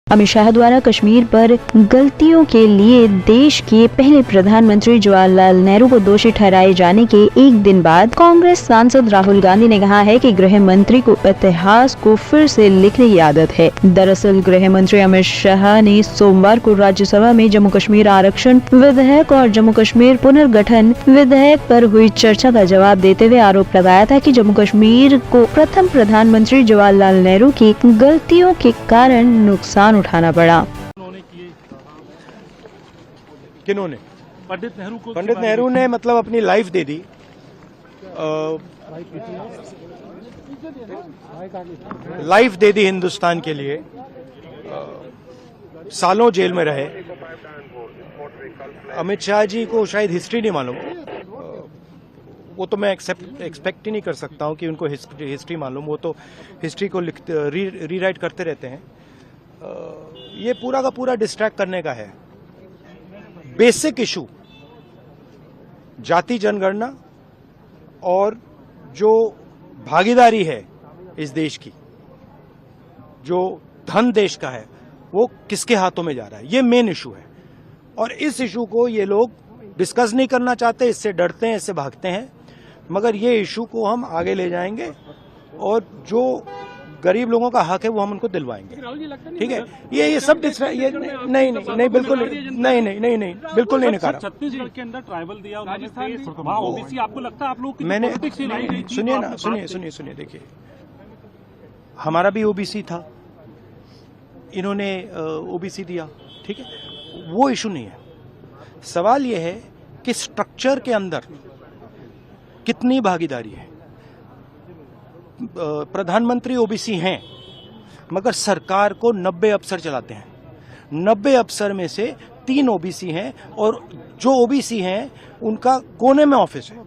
अमित शाह द्वारा कश्मीर पर गलतियों के लिए देश के पहले प्रधानमंत्री जवाहरलाल नेहरू को दोषी ठहराए जाने के एक दिन बाद कांग्रेस सांसद राहुल गांधी ने कहा है कि गृह मंत्री को इतिहास को फिर से लिखने की आदत है। दरअसल गृह मंत्री अमित शाह ने सोमवार को राज्यसभा में जम्मू कश्मीर आरक्षण विधेयक और जम्मू कश्मीर पुनर्गठन विधेयक पर हुई चर्चा का जवाब देते हुए आरोप लगाया था कि जम्मू कश्मीर को प्रथम प्रधानमंत्री जवाहरलाल नेहरू की गलतियों के कारण नुकसान उठाना पड़ा। किन्होंने? पंडित नेहरू ने मतलब अपनी लाइफ दे दी, लाइफ दे दी हिंदुस्तान के लिए, सालों जेल में रहे। अमित शाह जी को शायद हिस्ट्री नहीं मालूम, वो तो मैं एक्सपेक्ट ही नहीं कर सकता हूं कि उनको हिस्ट्री मालूम। वो तो हिस्ट्री को रीराइट करते रहते हैं। ये पूरा का पूरा डिस्ट्रैक्ट करने का है। बेसिक इशू जाति जनगणना और जो भागीदारी है इस देश की, जो धन देश का है, वो किसके हाथों में जा रहा है, ये मेन इशू है। और इस इशू को ये लोग डिस्कस नहीं करना चाहते, इससे डरते हैं, इससे भागते हैं। मगर ये इशू को हम आगे ले जाएंगे और जो गरीब लोगों का हक है वो हम उनको दिलवाएंगे। ठीक है, ये सब ये नहीं बिल्कुल नहीं बिल्कुल नहीं निकाला। छत्तीसगढ़ के अंदर ट्राइबल दिया ओबीसी, आपको लगता है आप लोग मैंने सुनिए देखिए, हमारा भी ओबीसी था, इन्होंने ओबीसी दिया, ठीक है, वो इशू नहीं है। सवाल ये है कि स्ट्रक्चर के अंदर कितनी भागीदारी है। प्रधानमंत्री ओबीसी हैं, मगर सरकार को 90 अफसर चलाते हैं। 90 अफसर में से 3 ओबीसी हैं और जो ओबीसी हैं उनका कोने में ऑफिस है।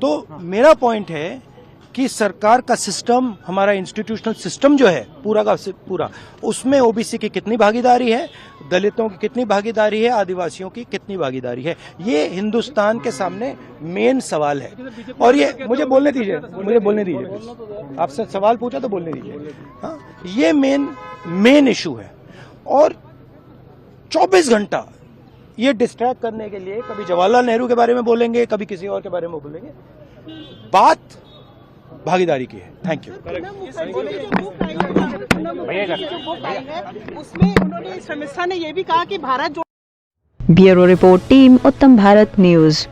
तो मेरा पॉइंट है कि सरकार का सिस्टम, हमारा इंस्टीट्यूशनल सिस्टम जो है पूरा का पूरा, उसमें ओबीसी की कितनी भागीदारी है, दलितों की कितनी भागीदारी है, आदिवासियों की कितनी भागीदारी है, ये हिंदुस्तान के सामने मेन सवाल है। और ये मुझे बोलने दीजिए आपसे सवाल पूछा तो बोलने दीजिए। हाँ, ये मेन इशू है। और 24 घंटा ये डिस्ट्रैक्ट करने के लिए कभी जवाहरलाल नेहरू के बारे में बोलेंगे, कभी किसी और के बारे में बोलेंगे। बात भागीदारी की है। Thank you. उसमें उन्होंने समीक्षा ने ये भी कहा कि भारत जो ब्यूरो रिपोर्ट टीम उत्तम भारत न्यूज।